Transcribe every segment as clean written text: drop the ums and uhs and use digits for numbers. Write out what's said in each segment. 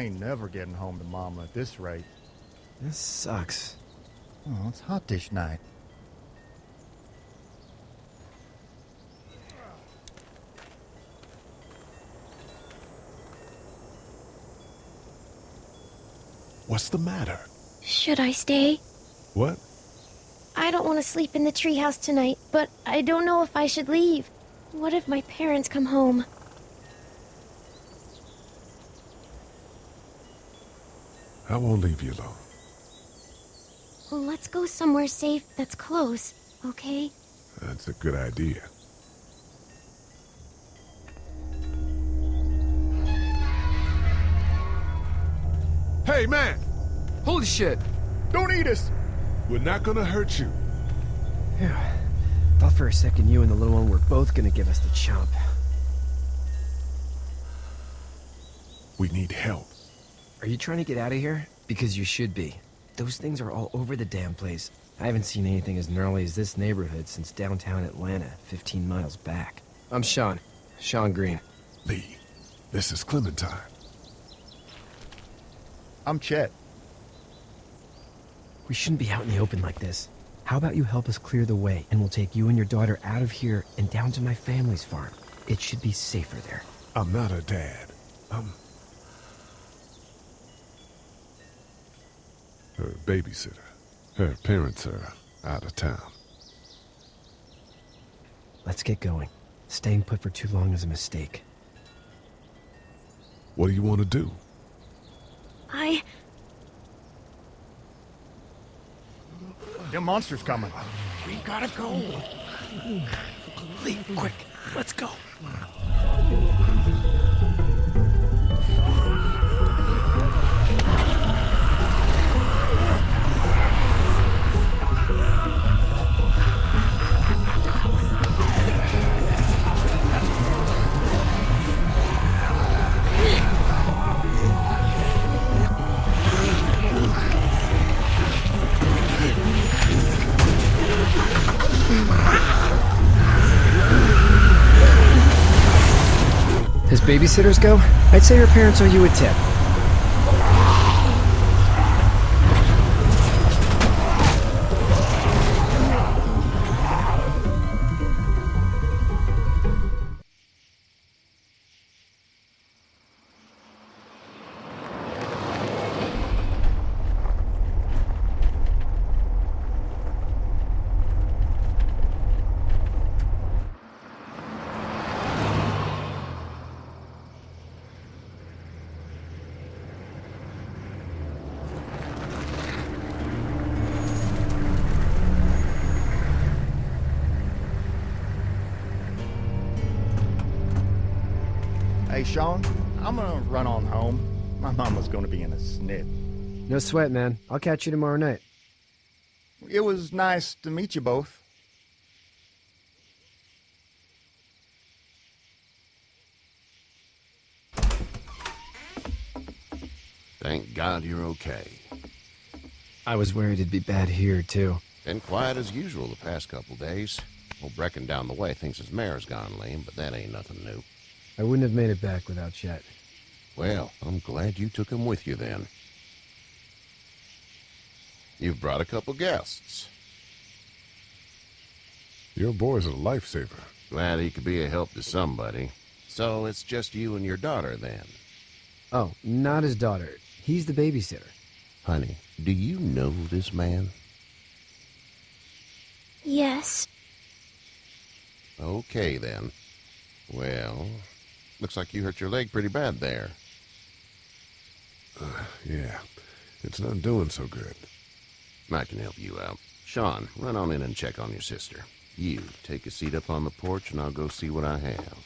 ain't never getting home to Mama at this rate. This sucks. Oh, it's hot dish night. What's the matter? Should I stay? What? I don't want to sleep in the treehouse tonight, but I don't know if I should leave. What if my parents come home? I won't leave you alone. Well, let's go somewhere safe that's close, okay? That's a good idea. Hey, man! Holy shit! Don't eat us! We're not gonna hurt you. Phew. Thought for a second you and the little one were both gonna give us the chomp. We need help. Are you trying to get out of here? Because you should be. Those things are all over the damn place. I haven't seen anything as gnarly as this neighborhood since downtown Atlanta, 15 miles back. I'm Sean. Sean Green. Lee, this is Clementine. I'm Chet. We shouldn't be out in the open like this. How about you help us clear the way, and we'll take you and your daughter out of here and down to my family's farm. It should be safer there. I'm not a dad. I'm her babysitter. Her parents are out of town. Let's get going. Staying put for too long is a mistake. What do you want to do? Them monsters coming. We gotta go. Lee, quick, let's go. As babysitters go, I'd say her parents owe you a tip. Hey, Sean, I'm gonna run on home. My mama's gonna be in a snit. No sweat, man. I'll catch you tomorrow night. It was nice to meet you both. Thank God you're okay. I was worried it'd be bad here, too. Been quiet as usual the past couple days. Old Brecken down the way thinks his mare's gone lame, but that ain't nothing new. I wouldn't have made it back without Chet. Well, I'm glad you took him with you then. You've brought a couple guests. Your boy's a lifesaver. Glad he could be a help to somebody. So it's just you and your daughter then? Oh, not his daughter. He's the babysitter. Honey, do you know this man? Yes. Okay then. Well, looks like you hurt your leg pretty bad there. Yeah, it's not doing so good. I can help you out. Sean, run on in and check on your sister. You, take a seat up on the porch and I'll go see what I have.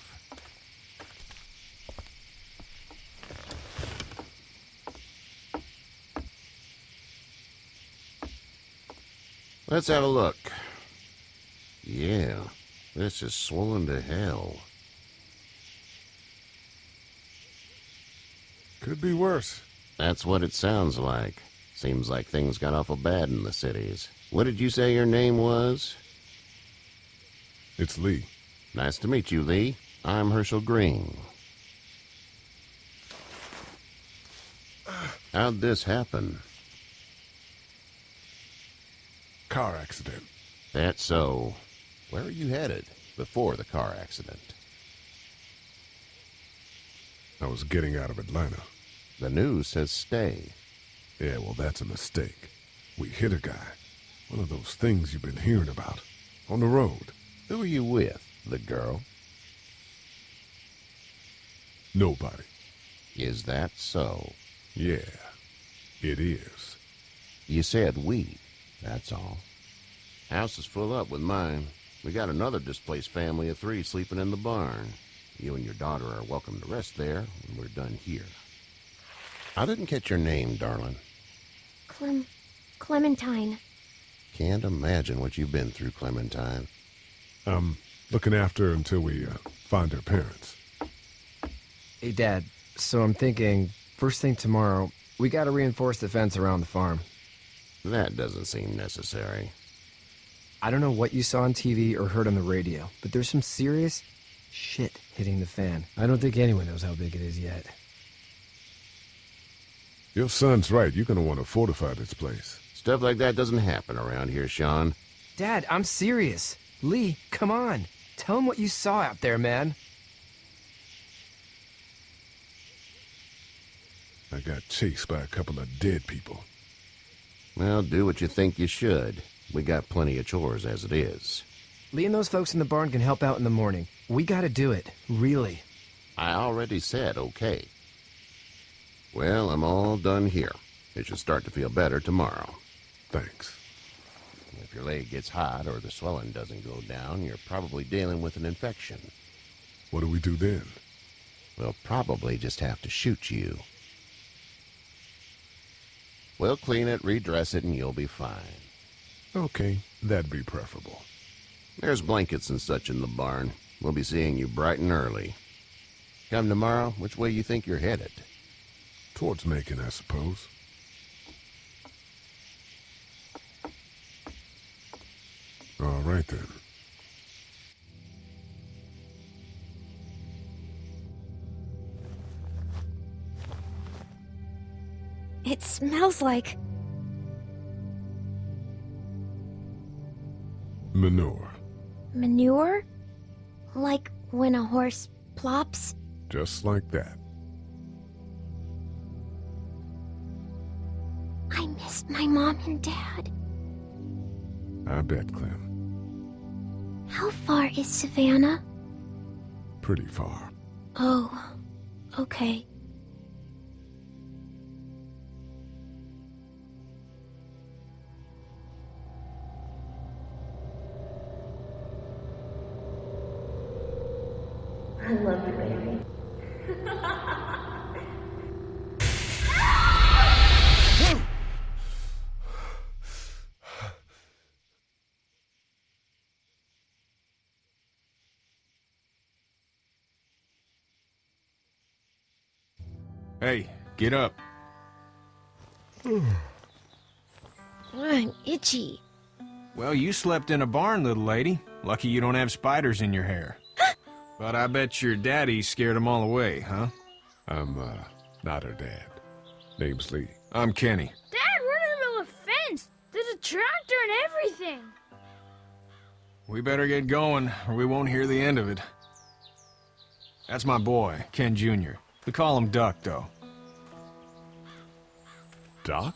Let's have a look. Yeah, this is swollen to hell. Could be worse. That's what it sounds like. Seems like things got awful bad in the cities. What did you say your name was? It's Lee. Nice to meet you, Lee. I'm Herschel Green. How'd this happen? Car accident. That's so. Where are you headed before the car accident? I was getting out of Atlanta. The news says stay. Yeah, well, that's a mistake. We hit a guy. One of those things you've been hearing about. On the road. Who are you with? The girl? Nobody. Is that so? Yeah, it is. You said we. That's all. House is full up with mine. We got another displaced family of 3 sleeping in the barn. You and your daughter are welcome to rest there when we're done here. I didn't catch your name, darling. Clementine. Can't imagine what you've been through, Clementine. I'm looking after her until we find her parents. Hey, Dad, so I'm thinking, first thing tomorrow, we gotta reinforce the fence around the farm. That doesn't seem necessary. I don't know what you saw on TV or heard on the radio, but there's some serious shit hitting the fan. I don't think anyone knows how big it is yet. Your son's right. You're gonna want to fortify this place. Stuff like that doesn't happen around here, Sean. Dad, I'm serious. Lee, come on. Tell him what you saw out there, man. I got chased by a couple of dead people. Well, do what you think you should. We got plenty of chores as it is. Lee and those folks in the barn can help out in the morning. We gotta do it. Really. I already said okay. Well, I'm all done here. It should start to feel better tomorrow. Thanks. If your leg gets hot or the swelling doesn't go down, you're probably dealing with an infection. What do we do then? We'll probably just have to shoot you. We'll clean it, redress it, and you'll be fine. Okay, that'd be preferable. There's blankets and such in the barn. We'll be seeing you bright and early. Come tomorrow, which way you think you're headed? Towards Macon, I suppose. All right, then. It smells like... Manure. manure? Like when a horse plops? Just like that. I missed my mom and dad. I bet, Clem. How far is Savannah? Pretty far. Oh, okay. I love you, baby. Hey, get up. I'm itchy. Well, you slept in a barn, little lady. Lucky you don't have spiders in your hair. But I bet your daddy scared them all away, huh? I'm, not her dad. Name's Lee. I'm Kenny. Dad, we're in the middle of a fence. There's a tractor and everything. We better get going, or we won't hear the end of it. That's my boy, Ken Jr. We call him Duck, though. Doc?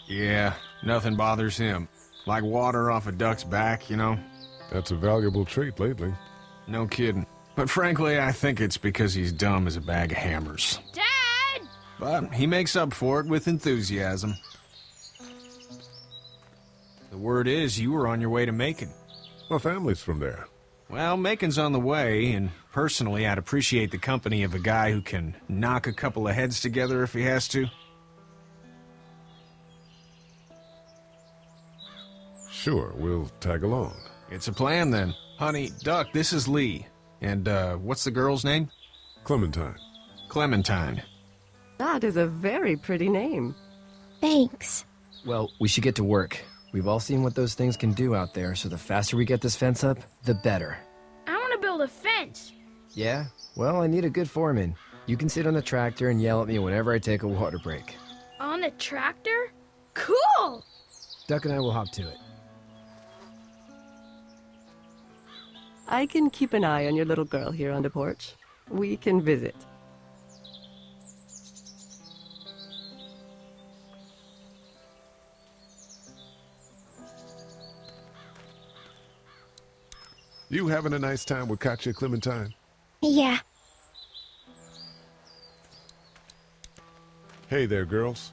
Yeah, nothing bothers him. Like water off a duck's back, you know? That's a valuable trait lately. No kidding. But frankly, I think it's because he's dumb as a bag of hammers. Dad! But he makes up for it with enthusiasm. The word is you were on your way to Macon. My family's from there. Well, Macon's on the way, and personally, I'd appreciate the company of a guy who can knock a couple of heads together if he has to. Sure, we'll tag along. It's a plan, then. Honey, Duck, this is Lee. And, what's the girl's name? Clementine. Clementine. That is a very pretty name. Thanks. Well, we should get to work. We've all seen what those things can do out there, so the faster we get this fence up, the better. I want to build a fence. Yeah? Well, I need a good foreman. You can sit on the tractor and yell at me whenever I take a water break. On On a tractor? Cool! Duck and I will hop to it. I can keep an eye on your little girl here on the porch. We can visit. You having a nice time with Katya, Clementine? Yeah. Hey there, girls.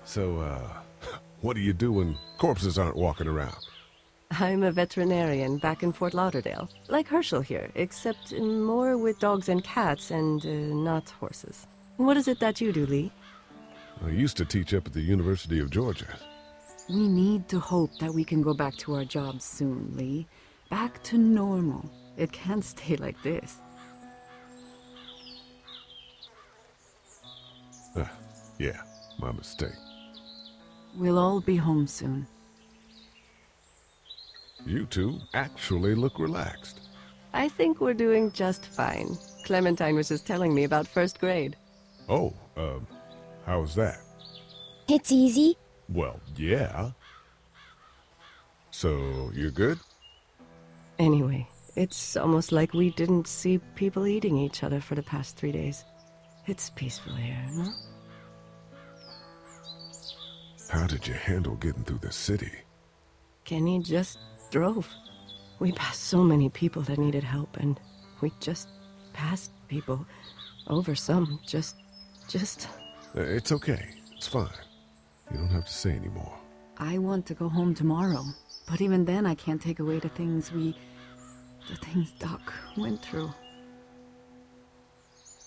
So, what do you do when corpses aren't walking around? I'm a veterinarian back in Fort Lauderdale. Like Herschel here, except more with dogs and cats and not horses. What is it that you do, Lee? I used to teach up at the University of Georgia. We need to hope that we can go back to our jobs soon, Lee. Back to normal. It can't stay like this. Yeah, my mistake. We'll all be home soon. You two actually look relaxed. I think we're doing just fine. Clementine was just telling me about first grade. Oh, how was that? It's easy. Well, yeah. So, you're good? Anyway, it's almost like we didn't see people eating each other for the past 3 days. It's peaceful here, no? How did you handle getting through the city? Kenny just drove. We passed so many people that needed help, and we just passed people. Over some, just... It's okay. It's fine. You don't have to say anymore. I want to go home tomorrow. But even then, I can't take away the things Doc went through.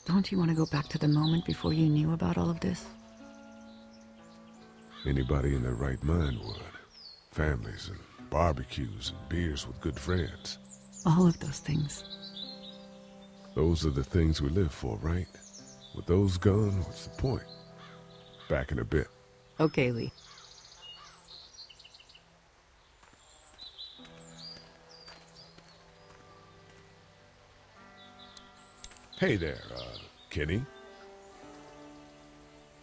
Don't you want to go back to the moment before you knew about all of this? Anybody in their right mind would. Families and barbecues and beers with good friends. All of those things. Those are the things we live for, right? With those gone, what's the point? Back in a bit. Okay, Lee. Hey there, Kenny.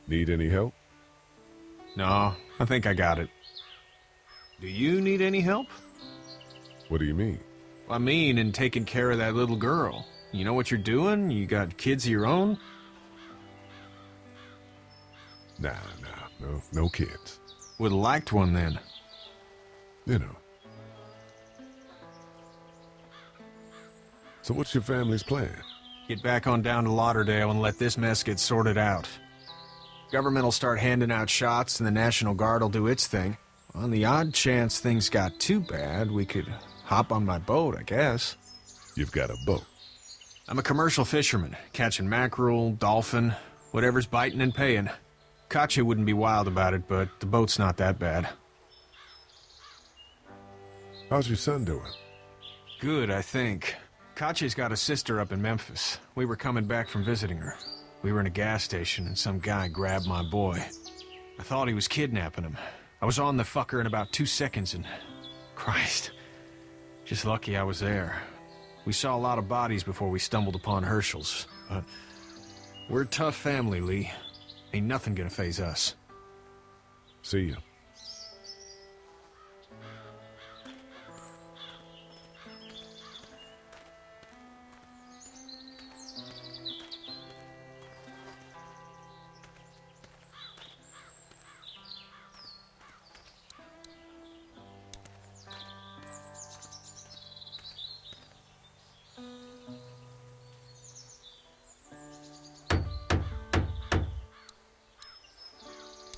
Need any help? No, I think I got it. Do you need any help? What do you mean? I mean, in taking care of that little girl. You know what you're doing? You got kids of your own? Nah, no kids. Would've liked one then. You know. So what's your family's plan? Get back on down to Lauderdale and let this mess get sorted out. Government will start handing out shots and the National Guard will do its thing. On the odd chance things got too bad, we could hop on my boat, I guess. You've got a boat. I'm a commercial fisherman, catching mackerel, dolphin, whatever's biting and paying. Katya wouldn't be wild about it, but the boat's not that bad. How's your son doing? Good, I think. Katya's got a sister up in Memphis. We were coming back from visiting her. We were in a gas station and some guy grabbed my boy. I thought he was kidnapping him. I was on the fucker in about 2 seconds and... Christ. Just lucky I was there. We saw a lot of bodies before we stumbled upon Herschel's, but... We're a tough family, Lee. Ain't nothing gonna faze us. See ya.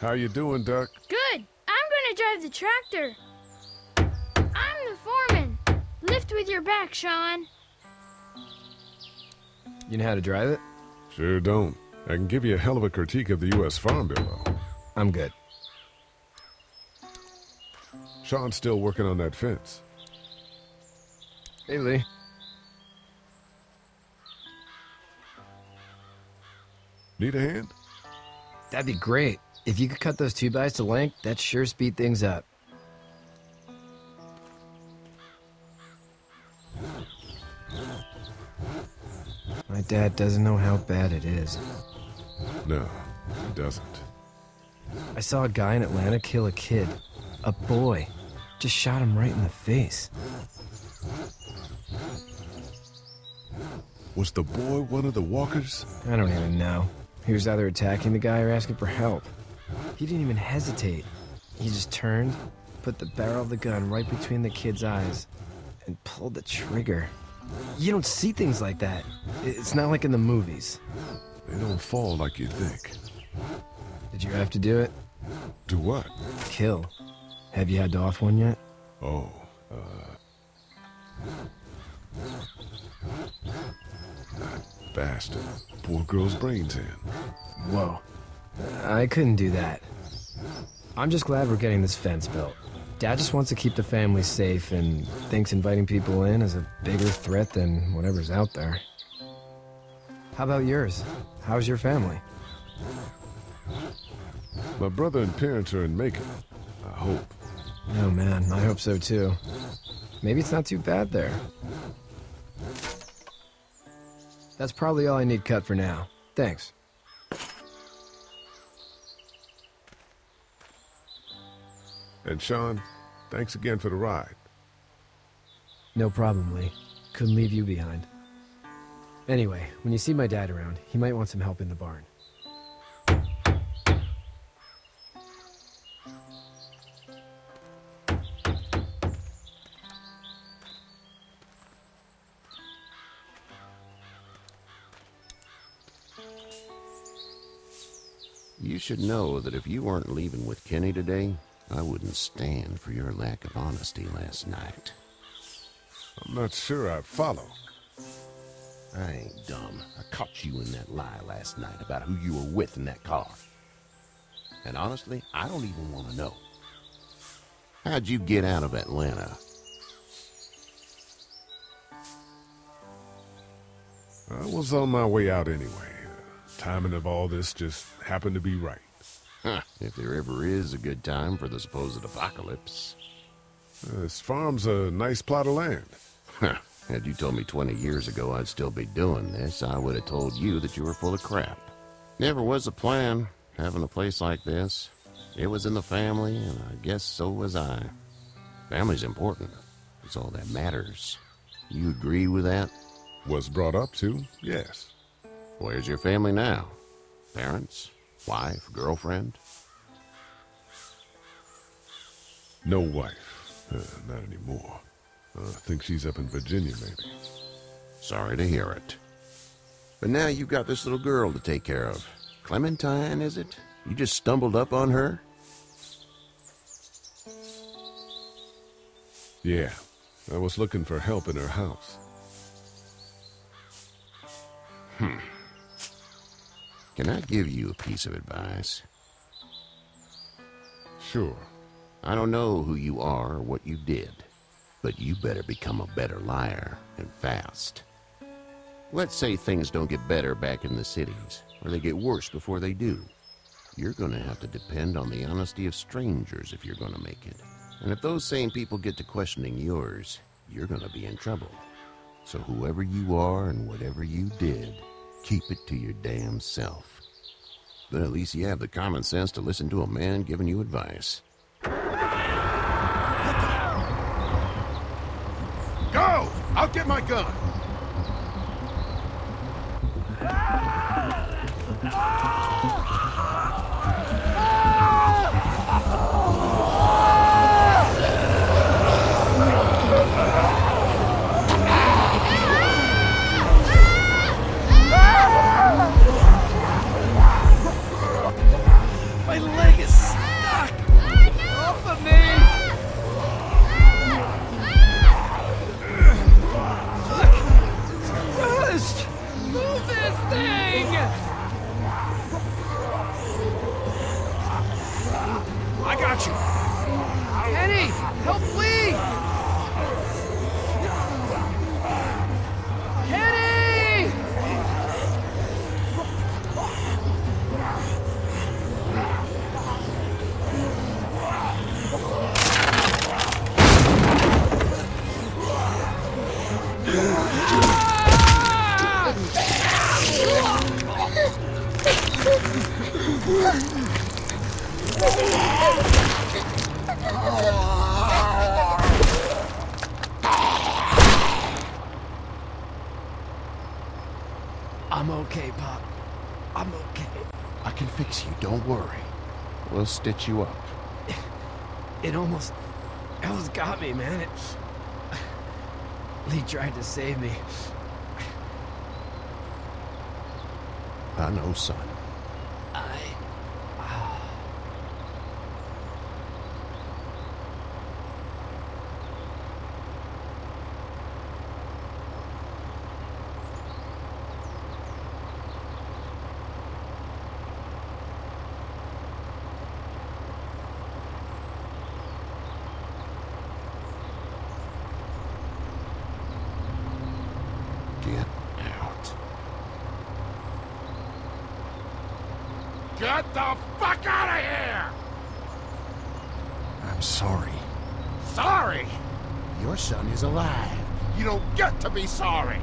How you doing, Duck? Good. I'm gonna drive the tractor. I'm the foreman. Lift with your back, Sean. You know how to drive it? Sure don't. I can give you a hell of a critique of the U.S. Farm Bill, though. I'm good. Sean's still working on that fence. Hey, Lee. Need a hand? That'd be great. If you could cut those 2x to length, that'd sure speed things up. I My dad doesn't know how bad it is. No, it doesn't. I saw a guy in Atlanta kill a kid. A boy. Just shot him right in the face. Was the boy one of the walkers? I don't even know. He was either attacking the guy or asking for help. He didn't even hesitate. He just turned, put the barrel of the gun right between the kid's eyes, and pulled the trigger. You don't see things like that. It's not like in the movies. They don't fall like you think. Did you have to do it? Do what? Kill. Have you had to off one yet? Oh, that bastard. Poor girl's brains in. Whoa. I couldn't do that. I'm just glad we're getting this fence built. Dad just wants to keep the family safe and thinks inviting people in is a bigger threat than whatever's out there. How about yours? How's your family? My brother and parents are in Macon. I hope. Oh man, I hope so too. Maybe it's not too bad there. That's probably all I need cut for now. Thanks. And Sean, thanks again for the ride. No problem, Lee. Couldn't leave you behind. Anyway, when you see my dad around, he might want some help in the barn. You should know that if you weren't leaving with Kenny today, I wouldn't stand for your lack of honesty last night. I'm not sure I'd follow. I ain't dumb. I caught you in that lie last night about who you were with in that car. And honestly, I don't even want to know. How'd you get out of Atlanta? I was on my way out anyway. Timing of all this just happened to be right. Huh, if there ever is a good time for the supposed apocalypse. This farm's a nice plot of land. Huh, had you told me 20 years ago I'd still be doing this, I would have told you that you were full of crap. Never was a plan, having a place like this. It was in the family, and I guess so was I. Family's important. It's all that matters. You agree with that? Was brought up to, yes. Where's your family now? Parents? Wife? Girlfriend? No wife. Not anymore. I think she's up in Virginia, maybe. Sorry to hear it. But now you've got this little girl to take care of. Clementine, is it? You just stumbled up on her? Yeah. I was looking for help in her house. Can I give you a piece of advice? Sure. I don't know who you are or what you did, but you better become a better liar, and fast. Let's say things don't get better back in the cities, or they get worse before they do. You're gonna have to depend on the honesty of strangers if you're gonna make it. And if those same people get to questioning yours, you're gonna be in trouble. So whoever you are and whatever you did, keep it to your damn self. But at least you have the common sense to listen to a man giving you advice. Go! I'll get my gun! My leg is stuck! Off of me! Crushed! Move this thing! I got you. Kenny! Help Lee! Kenny! okay, Pop. I'm okay. I can fix you, don't worry. We'll stitch you up. It almost got me, man. Lee tried to save me. I know, son. Get out. Get the fuck out of here! I'm sorry. Sorry? Your son is alive. You don't get to be sorry.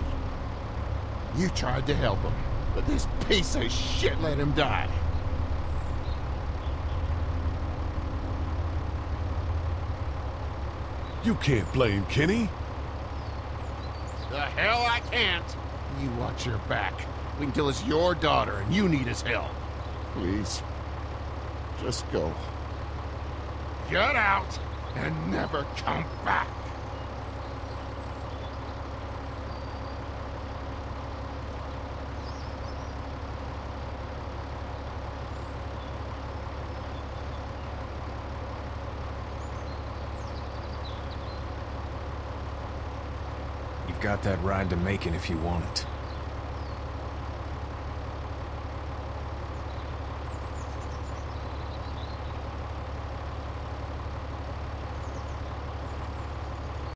You tried to help him, but this piece of shit let him die. You can't blame Kenny. The hell I can't. You watch your back. Wait until it's your daughter and you need his help. Please. Just go. Get out and never come back. You've got that ride to Macon if you want it.